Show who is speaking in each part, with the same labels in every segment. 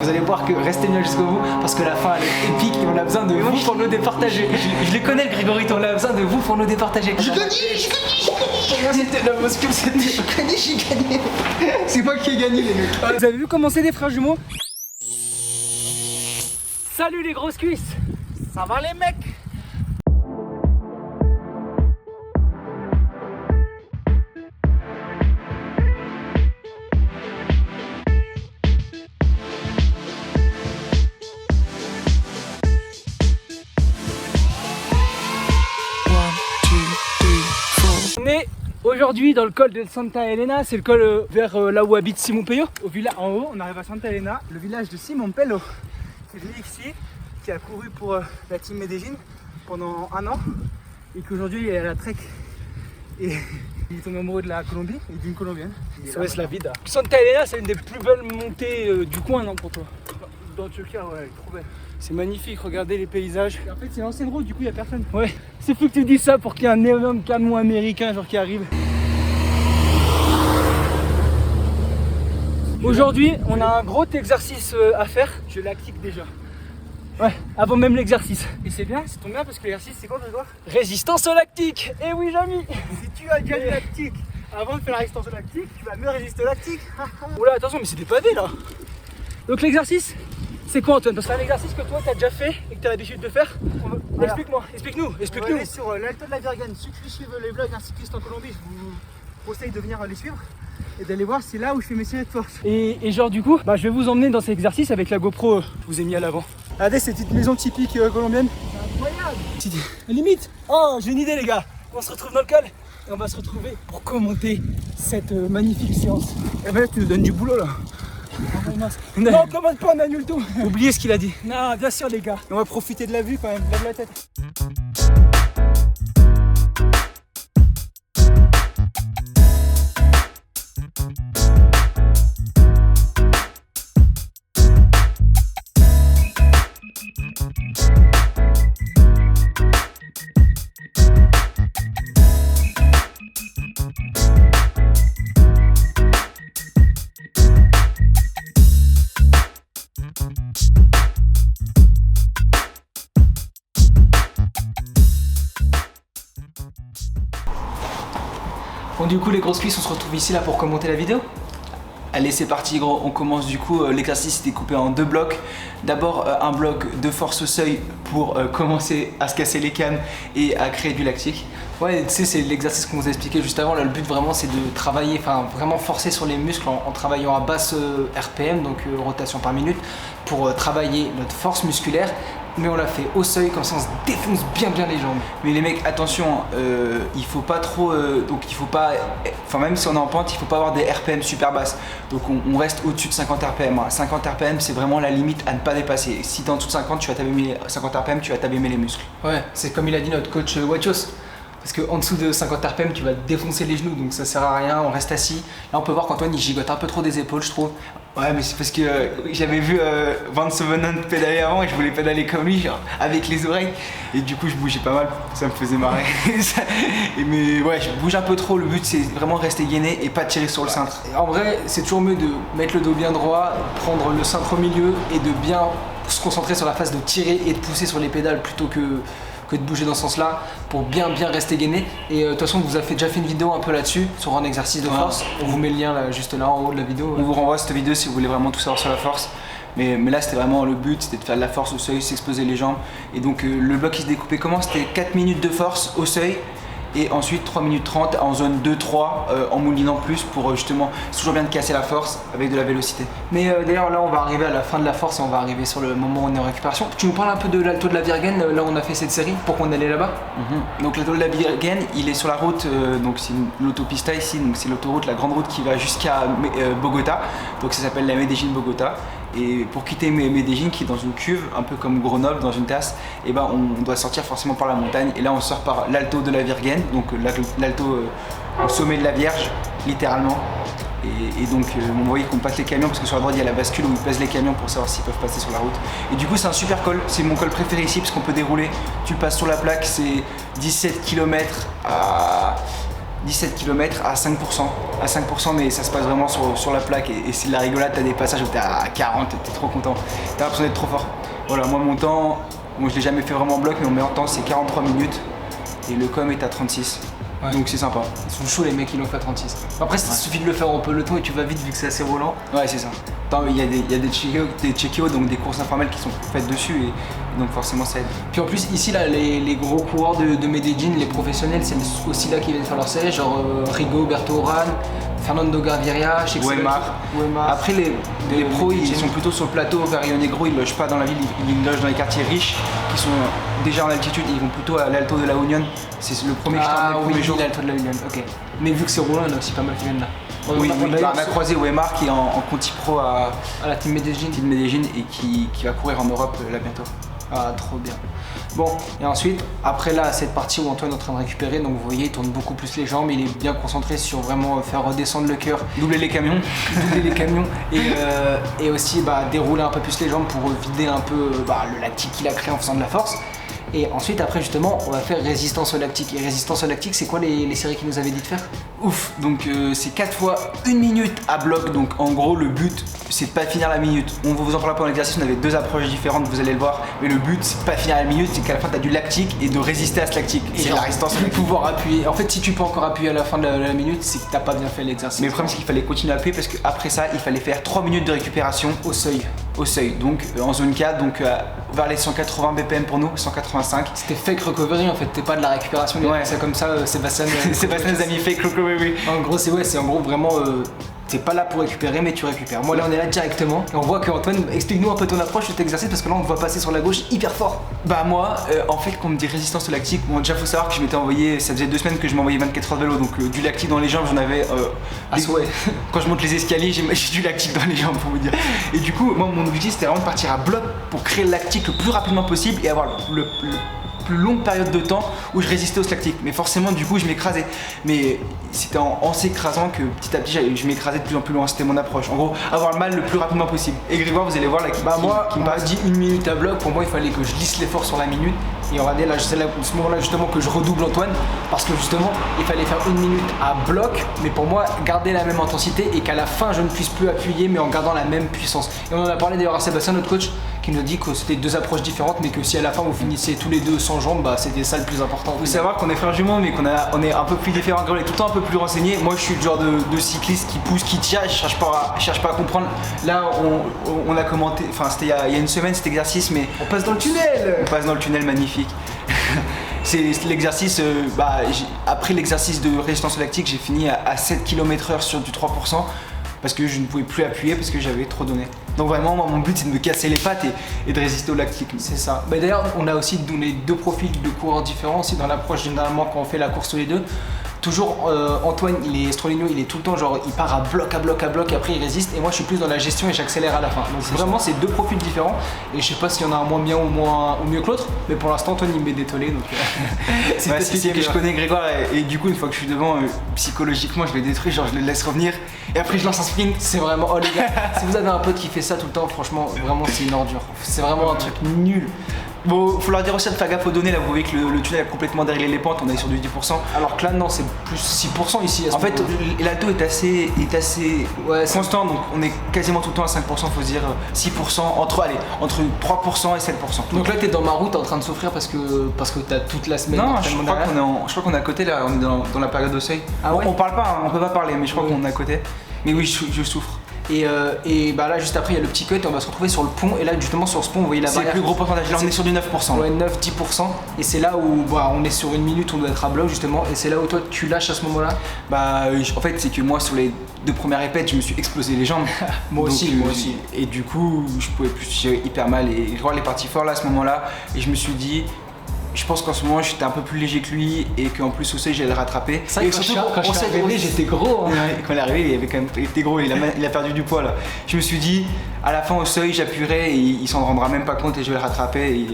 Speaker 1: Vous allez voir que restez bien jusqu'au bout parce que la fin elle est épique et on a besoin de vous pour nous départager. Je le connais le Grégory, on a besoin de vous pour nous départager.
Speaker 2: J'ai gagné.
Speaker 1: C'était la bascule, c'était...
Speaker 2: J'ai gagné. C'est moi qui ai gagné les mecs.
Speaker 1: Vous avez vu comment c'est des frères jumeaux? Salut les grosses cuisses. Ça va les mecs? On est aujourd'hui dans le col de Santa Elena, c'est le col vers là où habite Simon Peyo. Au village en haut, on arrive à Santa Elena, le village de Simon Peyo. C'est lui ici qui a couru pour la team Medellin pendant 1 an et qu'aujourd'hui il est à la trek et il est tombé amoureux de la Colombie et d'une Colombienne. Ça reste la vida. Santa Elena, c'est une des plus belles montées du coin, non, pour toi? Dans Turquie, ouais, elle est trop belle. C'est magnifique, regardez les paysages. Et en fait, c'est l'ancienne route, du coup, il n'y a personne. Ouais, c'est fou que tu dis ça pour qu'il y ait un énorme camion américain genre qui arrive. Aujourd'hui, on a un gros exercice à faire. Je lactique déjà. Ouais, avant même l'exercice. Et c'est bien, c'est ton bien parce que l'exercice, c'est quoi, toi? Résistance au lactique. Eh oui, Jamy. Si tu as déjà du lactique avant de faire la résistance au lactique, tu vas mieux résister au lactique. Oula, attention, mais c'est des pavés là. Donc l'exercice, c'est quoi, Antoine? Parce que c'est un exercice que toi, tu as déjà fait et que tu as l'habitude de faire. Voilà. Explique-moi, explique-nous.
Speaker 2: On va aller sur l'Alto de la Virgen. Ceux qui suivent les vlogs d'un cycliste en Colombie, je vous conseille de venir les suivre et d'aller voir, c'est là où je fais mes séries de force.
Speaker 1: Et genre du coup, je vais vous emmener dans cet exercice avec la GoPro, je vous ai mis à l'avant. Regardez cette petite maison typique colombienne.
Speaker 2: C'est incroyable.
Speaker 1: Limite. Oh, j'ai une idée les gars. On se retrouve dans le col et on va se retrouver pour commenter cette magnifique séance. Et ben là, tu nous donnes du boulot là. Non, on commande pas, on annule tout. Oubliez ce qu'il a dit. Non, bien sûr les gars. On va profiter de la vue quand même, lève la tête. Bon du coup les grosses cuisses, on se retrouve ici là pour commenter la vidéo. Allez c'est parti gros, on commence du coup, l'exercice était coupé en 2 blocs. D'abord un bloc de force au seuil pour commencer à se casser les cannes et à créer du lactique. Ouais, tu sais, c'est l'exercice qu'on vous a expliqué juste avant. Là, le but vraiment, c'est de travailler, enfin vraiment forcer sur les muscles en travaillant à basse RPM, donc rotation par minute, pour travailler notre force musculaire. Mais on l'a fait au seuil, comme ça on se défonce bien les jambes. Mais les mecs, attention, il faut pas trop, donc il faut pas, enfin même si on est en pente, il faut pas avoir des RPM super basses. Donc on reste au-dessus de 50 RPM. 50 RPM, c'est vraiment la limite à ne pas dépasser. Si t'es en dessous de 50, tu vas t'abîmer 50 RPM, tu vas t'abîmer les muscles. Ouais, c'est comme il a dit notre coach Wachos. Parce qu'en dessous de 50 RPM, tu vas te défoncer les genoux, donc ça sert à rien, on reste assis. Là, on peut voir qu'Antoine, il gigote un peu trop des épaules, je trouve. Ouais, mais c'est parce que j'avais vu Vance Venant pédaler avant et je voulais pédaler comme lui, genre avec les oreilles. Et du coup, je bougeais pas mal, ça me faisait marrer. Mais ouais, je bouge un peu trop, le but c'est vraiment rester gainé et pas tirer sur le cintre. En vrai, c'est toujours mieux de mettre le dos bien droit, prendre le cintre au milieu et de bien se concentrer sur la phase de tirer et de pousser sur les pédales plutôt que de bouger dans ce sens-là pour bien rester gainé. Et de toute façon, on vous a déjà fait une vidéo un peu là-dessus sur un exercice de force. On vous met le lien là, juste là en haut de la vidéo. On vous renvoie à cette vidéo si vous voulez vraiment tout savoir sur la force. Mais là, c'était vraiment le but, c'était de faire de la force au seuil, s'exposer les jambes. Et donc le bloc qui se découpait comment? C'était 4 minutes de force au seuil. Et ensuite 3 minutes 30 en zone 2-3 en moulinant plus pour justement, c'est toujours bien de casser la force avec de la vélocité. Mais d'ailleurs là on va arriver à la fin de la force et on va arriver sur le moment où on est en récupération. Tu nous parles un peu de l'Alto de la Virgen, là où on a fait cette série, pour qu'on allait là-bas. Donc l'Alto de la Virgen, il est sur la route, donc c'est l'autopista ici, donc c'est l'autoroute, la grande route qui va jusqu'à Bogota. Donc ça s'appelle la Medellin-Bogota. Et pour quitter Medellin, qui est dans une cuve, un peu comme Grenoble, dans une tasse, et ben on doit sortir forcément par la montagne. Et là on sort par l'Alto de la Virgen, donc l'Alto au sommet de la Vierge, littéralement. Et donc on voit qu'on passe les camions parce que sur la droite il y a la bascule où ils passent les camions pour savoir s'ils peuvent passer sur la route. Et du coup c'est un super col, c'est mon col préféré ici parce qu'on peut dérouler, tu passes sur la plaque, c'est 17 km à 17 km à 5%. À 5%, mais ça se passe vraiment sur la plaque et c'est de la rigolade. T'as des passages où t'es à 40, t'es trop content. T'as l'impression d'être trop fort. Voilà, moi mon temps, je l'ai jamais fait vraiment en bloc, mais mon meilleur temps c'est 43 minutes et le com est à 36. Ouais. Donc c'est sympa.
Speaker 2: Ils sont chauds les mecs, ils l'ont fait à 36. Après, il suffit de le faire en peloton et tu vas vite vu que c'est assez roulant.
Speaker 1: Ouais, c'est ça. Il y a des check-ins, donc des courses informelles qui sont faites dessus et donc forcément ça aide.
Speaker 2: Puis en plus, ici, là, les gros coureurs de Medellín, les professionnels, c'est aussi là qu'ils viennent faire leur série, genre Rigo, Berto Oran, Fernando Gaviria,
Speaker 1: Weimar. Après, les pros, ils sont plutôt sur le plateau vers Rio Negro, ils logent pas dans la ville, ils logent dans les quartiers riches qui sont déjà en altitude, ils vont plutôt à l'Alto de la Union. C'est le premier que je t'ai emmené le premier jour.
Speaker 2: L'Alto de la Union, ok. Mais vu que c'est roulant, il y en a aussi pas mal qui viennent là.
Speaker 1: On a croisé Weimar qui est en Conti Pro à
Speaker 2: la Team
Speaker 1: Medellín et qui va courir en Europe là bientôt.
Speaker 2: Ah, trop bien. Bon, et ensuite, après là, cette partie où Antoine est en train de récupérer, donc vous voyez, il tourne beaucoup plus les jambes, il est bien concentré sur vraiment faire redescendre le cœur,
Speaker 1: doubler les camions,
Speaker 2: et aussi dérouler un peu plus les jambes pour vider un peu le lactique qu'il a créé en faisant de la force. Et ensuite, après justement, on va faire résistance au lactique. Et résistance au lactique, c'est quoi les séries qu'il nous avait dit de faire?
Speaker 1: Ouf, donc c'est 4 fois 1 minute à bloc. Donc en gros, le but, c'est de pas finir la minute. On va vous en parler pendant l'exercice, on avait 2 approches différentes, vous allez le voir. Mais le but, c'est de pas finir la minute, c'est qu'à la fin, tu as du lactique et de résister à ce lactique.
Speaker 2: Et c'est la résistance de pouvoir appuyer. En fait, si tu peux encore appuyer à la fin de la minute, c'est que t'as pas bien fait l'exercice.
Speaker 1: Mais le problème, c'est qu'il fallait continuer à appuyer parce qu'après ça, il fallait faire 3 minutes de récupération
Speaker 2: au seuil.
Speaker 1: Donc en zone 4, donc vers les 180 BPM pour nous, 185.
Speaker 2: C'était fake recovery en fait, t'es pas de la récupération,
Speaker 1: ouais.
Speaker 2: C'est comme ça, Sébastien
Speaker 1: nous a mis fake recovery.
Speaker 2: En gros, c'est vraiment t'es pas là pour récupérer, mais tu récupères. Moi là, on est là directement et on voit que Antoine, explique-nous un peu ton approche de cet exercice parce que là, on te voit passer sur la gauche hyper fort.
Speaker 1: Bah moi, en fait, quand on me dit résistance au lactique, bon déjà faut savoir que je m'étais envoyé, ça faisait 2 semaines que je m'envoyais 24 heures de vélo, donc du lactique dans les jambes, j'en avais. Quand je monte les escaliers, j'ai du lactique dans les jambes pour vous dire. Et du coup, moi, mon objectif, c'était vraiment de partir à bloc pour créer le lactique le plus rapidement possible et avoir le plus longue période de temps où je résistais au lactique. Mais forcément, du coup, je m'écrasais. Mais c'était en s'écrasant que petit à petit, je m'écrasais de plus en plus loin. C'était mon approche. En gros, avoir le mal le plus rapidement possible. Et Grégoire, vous allez voir là,
Speaker 2: qui me passe dit 1 minute à bloc. Pour moi, il fallait que je lisse l'effort sur la minute. Et regardez, là, c'est ce moment-là justement que je redouble Antoine. Parce que justement, il fallait faire 1 minute à bloc. Mais pour moi, garder la même intensité et qu'à la fin, je ne puisse plus appuyer, mais en gardant la même puissance. Et on en a parlé d'ailleurs à Sébastien, notre coach, qui nous dit que c'était 2 approches différentes, mais que si à la fin vous finissez tous les deux sans jambes, c'était ça le plus important.
Speaker 1: Il faut savoir qu'on est frères jumeaux, mais on est un peu plus différents. On est tout le temps un peu plus renseignés. Moi, je suis le genre de cycliste qui pousse, qui tire. Je cherche pas à comprendre. Là, on a commenté. Enfin, c'était il y a une semaine cet exercice, mais
Speaker 2: on passe dans le tunnel.
Speaker 1: On passe dans le tunnel, magnifique. C'est l'exercice. Après l'exercice de résistance au lactique, j'ai fini à 7 km/h sur du 3%. Parce que je ne pouvais plus appuyer parce que j'avais trop donné. Donc vraiment, moi, mon but c'est de me casser les pattes et de résister au lactique.
Speaker 2: C'est ça. Mais d'ailleurs, on a aussi donné 2 profils de coureurs différents aussi dans l'approche généralement quand on fait la course tous les deux. Toujours Antoine, Stroligno, il est tout le temps genre il part à bloc, après il résiste et moi je suis plus dans la gestion et j'accélère à la fin. Donc vraiment c'est 2 profils différents et je sais pas s'il y en a un moins bien ou mieux que l'autre, mais pour l'instant Antoine il m'est détolé donc
Speaker 1: c'est que je connais Grégoire et du coup une fois que je suis devant psychologiquement je le détruis, genre je le laisse revenir et après je lance un sprint.
Speaker 2: C'est vraiment, oh les gars, si vous avez un pote qui fait ça tout le temps, franchement vraiment c'est une ordure, c'est vraiment un truc nul.
Speaker 1: Bon, faut leur dire aussi de faire gaffe aux données, là vous voyez que le tunnel a complètement déréglé les pentes, on est sur du 10%.
Speaker 2: Alors que là non, c'est plus 6% ici.
Speaker 1: En fait, l'alto est assez constant, donc on est quasiment tout le temps à 5%, faut se dire 6%, entre 3% et 7%.
Speaker 2: Donc là t'es dans ma route en train de souffrir parce que t'as toute la semaine.
Speaker 1: Non, je crois qu'on est à côté là, on est dans la période de seuil.
Speaker 2: Ah ouais.
Speaker 1: On parle pas, on peut pas parler, mais je crois qu'on est à côté. Mais oui, je souffre.
Speaker 2: Et là juste après il y a le petit cut et on va se retrouver sur le pont et là justement sur ce pont vous voyez la barrière.
Speaker 1: C'est le plus gros pourcentage, là on est sur du 9%.
Speaker 2: Ouais 9-10% et c'est là où on est sur 1 minute, on doit être à bloc justement et c'est là où toi tu lâches à ce moment là.
Speaker 1: En fait c'est que moi sur les 2 premières répètes je me suis explosé les jambes.
Speaker 2: moi aussi.
Speaker 1: Et du coup je pouvais plus, j'avais hyper mal et je vois les parties fort là à ce moment là et je me suis dit je pense qu'en ce moment j'étais un peu plus léger que lui et qu'en plus au seuil j'allais le rattraper.
Speaker 2: C'est vrai que quand je suis arrivé j'étais gros. Hein.
Speaker 1: Quand il est arrivé il était gros, il a perdu du poids là. Je me suis dit à la fin au seuil j'appuierai et il s'en rendra même pas compte et je vais le rattraper.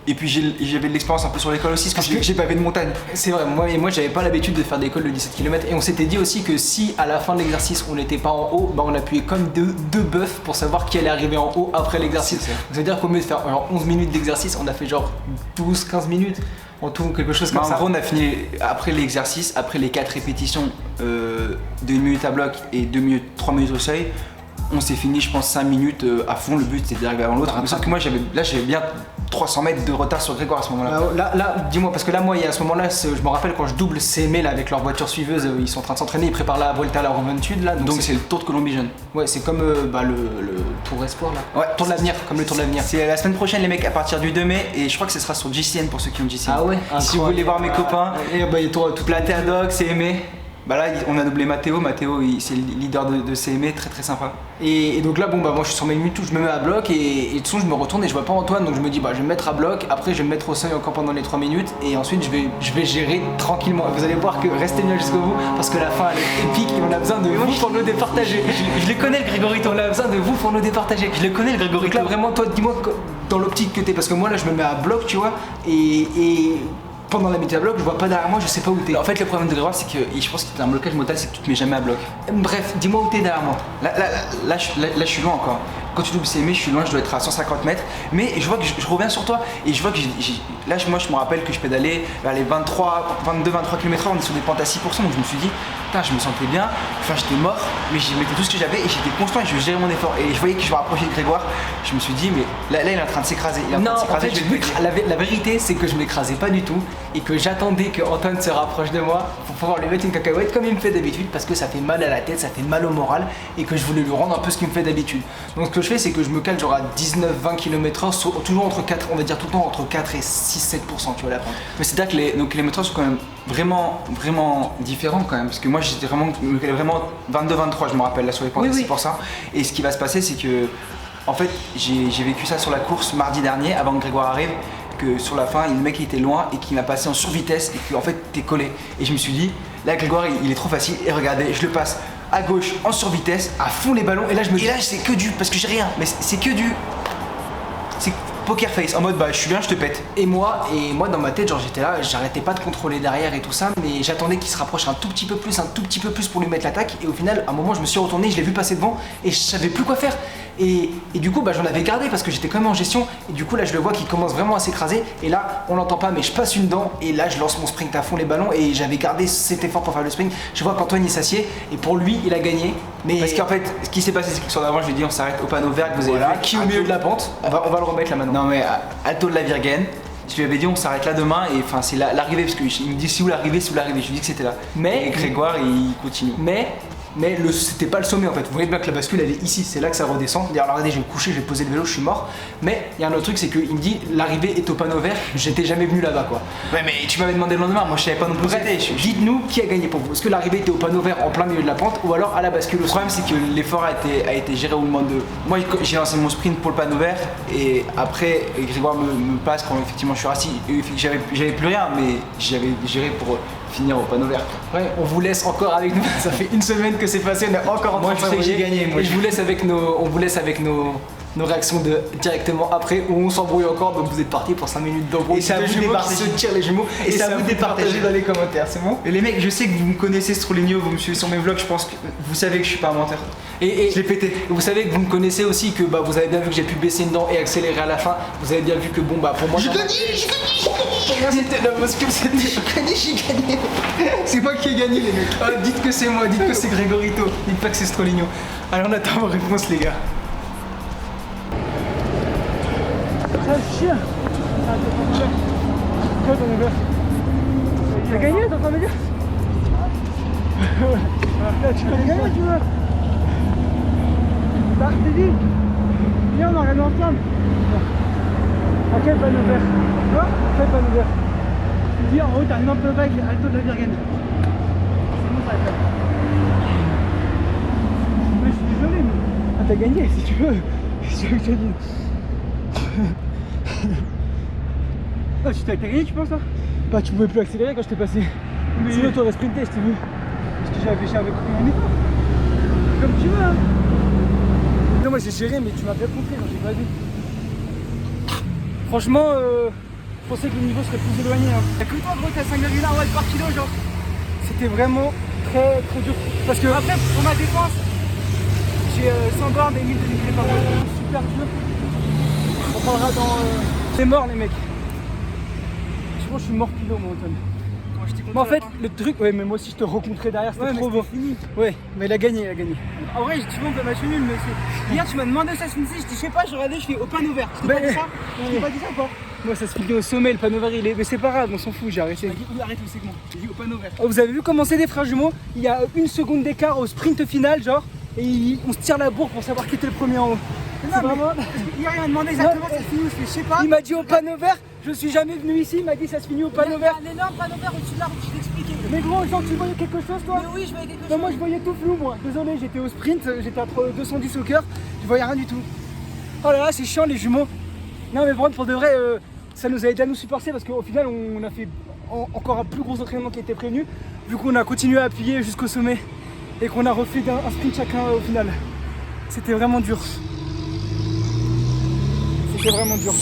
Speaker 1: Et puis j'avais de l'expérience un peu sur l'école aussi parce que j'ai pavé de montagne.
Speaker 2: C'est vrai, moi j'avais pas l'habitude de faire des cols de 17 km et on s'était dit aussi que si à la fin de l'exercice on n'était pas en haut, on appuyait comme deux bœufs pour savoir qui allait arriver en haut après l'exercice. Ça veut dire qu'au lieu de faire 11 minutes d'exercice, on a fait genre 12-15 minutes. en tout, quelque chose
Speaker 1: Bah,
Speaker 2: comme
Speaker 1: en
Speaker 2: ça.
Speaker 1: gros, on a fini après l'exercice, après les 4 répétitions de 1 minute à bloc et 2 minutes, 3 minutes au seuil. On s'est fini, je pense, 5 minutes à fond. Le but c'était d'arriver avant l'autre. Mais sauf que moi, j'avais bien 300 mètres de retard sur Grégoire à ce moment-là.
Speaker 2: Là, dis-moi, parce que là, moi, il y a à ce moment-là, je me rappelle quand je double CME là, avec leur voiture suiveuse, ils sont en train de s'entraîner, ils préparent la Vuelta à la Juventud là.
Speaker 1: Donc c'est le Tour de Colombie jeune.
Speaker 2: Ouais, c'est comme le Tour Espoir là.
Speaker 1: Ouais,
Speaker 2: Tour de l'avenir, comme le Tour de l'avenir.
Speaker 1: C'est la semaine prochaine, les mecs, à partir du 2 mai. Et je crois que ce sera sur GCN pour ceux qui ont GCN.
Speaker 2: Ah ouais.
Speaker 1: Si vous voulez voir mes copains,
Speaker 2: et bah, et toi, toute
Speaker 1: la Terre Dog, CME. Bah là, on a doublé Mathéo. Mathéo, c'est le leader de CME, très très sympa.
Speaker 2: Et donc là, bon bah moi je suis sur mes minutes, je me mets à bloc et de toute façon je me retourne et je vois pas Antoine, donc je me dis bah je vais me mettre à bloc, après je vais me mettre au seuil encore pendant les 3 minutes et ensuite je vais gérer tranquillement. Vous allez voir que restez bien jusqu'au bout parce que la fin elle est épique et on a besoin de vous pour nous départager.
Speaker 1: Je le connais le Grégorito,
Speaker 2: On a besoin de vous pour nous départager.
Speaker 1: je le connais le
Speaker 2: Donc
Speaker 1: Grégorito.
Speaker 2: là vraiment toi dis-moi dans l'optique que t'es, parce que moi là je me mets à bloc tu vois et pendant la minute à bloc je vois pas derrière moi, je sais pas où t'es.
Speaker 1: En fait, le problème de Grégoire, c'est que je pense que t'as un blocage mental, c'est que tu te mets jamais à bloc.
Speaker 2: Bref, dis-moi où t'es derrière moi.
Speaker 1: Là, je suis loin encore. Quand tu doubles CME, je suis loin, je dois être à 150 mètres. Mais je vois que je reviens sur toi et je vois que là, moi, je me rappelle que je pédalais vers les 22-23 km/h, on est sur des pentes à 6%. Donc je me suis dit, putain, je me sentais bien. Enfin, j'étais mort, mais j'y mettais tout ce que j'avais et j'étais constant et je gérais mon effort. Et je voyais que je me rapprochais de Grégoire. Je me suis dit, mais là, il est en train de s'écraser.
Speaker 2: Non, en fait, la vérité, c'est que je m'écrasais pas du tout et que j'attendais que Antoine se rapproche de moi pour pouvoir lui mettre une cacahuète comme il me fait d'habitude parce que ça fait mal à la tête, ça fait mal au moral et que je voulais lui rendre un peu ce qu'il me fait d'habitude. Donc, ce que je fais, c'est que je me cale genre à 19-20 km/h, toujours entre 4, on va dire tout le temps entre 4 et 6-7%, tu vois la pente.
Speaker 1: Mais c'est-à-dire que nos kilomètres sont quand même vraiment différents quand même. Parce que moi, j'étais vraiment 22-23, je me rappelle, là sur les pentes,
Speaker 2: Oui,
Speaker 1: c'est
Speaker 2: oui.
Speaker 1: pour ça. Et ce qui va se passer, c'est que, en fait, j'ai vécu ça sur la course mardi dernier, avant que Grégoire arrive, que sur la fin, le mec il était loin et qu'il m'a passé en survitesse et que en fait t'es collé. Et je me suis dit, là Grégoire il est trop facile et regardez, je le passe à gauche en survitesse, à fond les ballons et là je me dis, et là c'est que du, parce que j'ai rien, mais c'est que du, c'est poker face, en mode bah je suis bien, je te pète.
Speaker 2: Et moi dans ma tête, genre j'étais là, j'arrêtais pas de contrôler derrière et tout ça, mais j'attendais qu'il se rapproche un tout petit peu plus pour lui mettre l'attaque. Et au final, à un moment, je me suis retourné, je l'ai vu passer devant et je savais plus quoi faire. Et du coup, bah, j'en avais gardé parce que j'étais quand même en gestion. Et du coup, là, je le vois qu'il commence vraiment à s'écraser. Et là, on l'entend pas, mais je passe une dent. Et là, je lance mon sprint à fond les ballons. Et j'avais gardé cet effort pour faire le sprint. Je vois qu'Antoine il s'assied. Et pour lui, il a gagné. Mais
Speaker 1: Parce qu'en fait, ce qui s'est passé, c'est que sur l'avant, je lui ai dit, on s'arrête au panneau vert que vous avez
Speaker 2: voilà,
Speaker 1: vu,
Speaker 2: qui au milieu de la pente, on va le remettre là maintenant.
Speaker 1: Non mais Alto de la Virgen, je lui avais dit on s'arrête là demain et enfin c'est l'arrivée parce qu'il me dit si vous l'arrivée, je lui ai dit que c'était là.
Speaker 2: Mais
Speaker 1: et Grégoire il continue.
Speaker 2: Mais c'était pas le sommet en fait. Vous voyez bien que la bascule elle est ici, c'est là que ça redescend. D'ailleurs regardez, je vais me coucher, je vais poser le vélo, je suis mort. Mais il y a un autre truc, c'est qu'il me dit l'arrivée est au panneau vert, j'étais jamais venu là-bas quoi.
Speaker 1: Ouais mais tu m'avais demandé le lendemain, moi je savais pas non plus où
Speaker 2: Bref,
Speaker 1: c'était.
Speaker 2: dites-nous qui a gagné pour vous. Est-ce que l'arrivée était au panneau vert en plein milieu de la pente ou alors à la bascule au
Speaker 1: Le problème c'est que l'effort a été géré au moment de. Moi j'ai lancé mon sprint pour le panneau vert et après Grégoire me passe quand effectivement je suis assis. Et j'avais plus rien mais j'avais géré pour finir au panneau vert.
Speaker 2: Ouais, on vous laisse encore avec nous. Ça fait une semaine que c'est passé, on est encore en train
Speaker 1: Moi,
Speaker 2: de
Speaker 1: je sais que j'ai gagné, moi.
Speaker 2: Et je vous laisse avec nos réactions de directement après où on s'embrouille encore. Donc vous êtes partis pour 5 minutes d'embrouille.
Speaker 1: Et c'est à
Speaker 2: Deux
Speaker 1: vous de
Speaker 2: jumeaux qui
Speaker 1: départager.
Speaker 2: se tirent les jumeaux.
Speaker 1: Et c'est à vous de départager
Speaker 2: dans les commentaires, c'est bon?
Speaker 1: Et les mecs, je sais que vous me connaissez Stroligno, vous me suivez sur mes vlogs, je pense que vous savez que je suis pas un menteur.
Speaker 2: Et
Speaker 1: Je l'ai pété.
Speaker 2: vous savez que vous me connaissez aussi, que bah, vous avez bien vu que j'ai pu baisser une dent et accélérer à la fin. Vous avez bien vu que bon bah pour moi.
Speaker 1: J'ai gagné.
Speaker 2: Pour moi c'était la bascule, j'ai gagné. C'est moi qui ai gagné les mecs. Ah, dites que c'est moi, dites que c'est Grégorito, dites pas que c'est Stroligno. Alors on attend vos réponses les gars.
Speaker 3: T'as gagné, t'es en train de me dire? Tu vas gagner, tu veux? Bah, je t'ai dit, viens, on regarde ensemble. À quel panneau vert? Quoi? Quel panneau vert? Tu dis en haut, t'as un ample bike Alto de la Virgen. C'est bon, ça va faire. Mais je suis désolé, mais. Ah, t'as gagné si tu veux. Qu'est-ce que tu veux que je te dise? Ah, t'as gagné, tu penses, là? Bah, tu pouvais plus accélérer quand je t'ai passé. Mais... Sinon, t'aurais sprinté, je t'ai vu. Parce que j'avais coupé mon effort. Comme tu veux, hein. Non, moi j'ai géré, mais tu m'as bien compris, donc j'ai pas vu. Franchement, je pensais que le niveau serait plus éloigné. Hein. T'as cru toi, gros, t'as 5,1 watts par kilo, genre. C'était vraiment très très dur. Parce que après, pour ma défense, j'ai 100 bornes et 1000 de par mois. Super dur. On parlera dans. C'est mort, les mecs. franchement, je suis mort pilot, moi, Antoine.
Speaker 4: Quand je t'ai compté
Speaker 3: Mais en
Speaker 4: à
Speaker 3: fait,
Speaker 4: la fin.
Speaker 3: le truc, ouais, mais moi aussi, je te rencontrais derrière, c'était
Speaker 4: Ouais, mais
Speaker 3: trop beau.
Speaker 4: c'était fini.
Speaker 3: Ouais, mais il a gagné, il a gagné.
Speaker 4: En vrai, tu vois, on fait match nul, mais c'est. Hier, tu m'as demandé ça se finissait, je dis, je sais pas, je regardais, je fais au panneau vert. Je t'ai pas dit ça. Je t'ai pas dit ça ou pas?
Speaker 3: Moi, ça se finit au sommet, le panneau vert, il est. Mais c'est pas grave, on s'en fout, j'ai arrêté.
Speaker 4: Il m'a dit, oui, arrête le segment. J'ai dit au panneau vert.
Speaker 3: Oh, vous avez vu comment c'est des frères jumeaux? Il y a 1 seconde d'écart au sprint final, genre, et on se tire la bourre pour savoir qui était le premier en haut. C'est
Speaker 4: Non, mais
Speaker 3: vraiment.
Speaker 4: hier, il m'a demandé exactement ça se finit où, je fais, je sais pas.
Speaker 3: Il m'a dit au panneau vert, je suis jamais venu ici, il m'a dit ça se finit au panneau vert.
Speaker 4: Il y a un énorme panneau vert au-dessus de l'arbre, je t'ai expliqué.
Speaker 3: Mais gros, genre, tu voyais quelque chose, toi?
Speaker 4: Mais oui, je voyais quelque chose.
Speaker 3: Non, moi je voyais tout flou, moi. Désolé, j'étais au sprint, j'étais à 210 au cœur, je voyais rien du tout. Oh là là, c'est chiant les jumeaux. Non, mais vraiment, pour de vrai, ça nous a aidé à nous supporter parce qu'au final, on a fait encore un plus gros entraînement qui était prévenu, vu qu'on a continué à appuyer jusqu'au sommet et qu'on a refait un sprint chacun au final. C'était vraiment dur. C'était vraiment dur.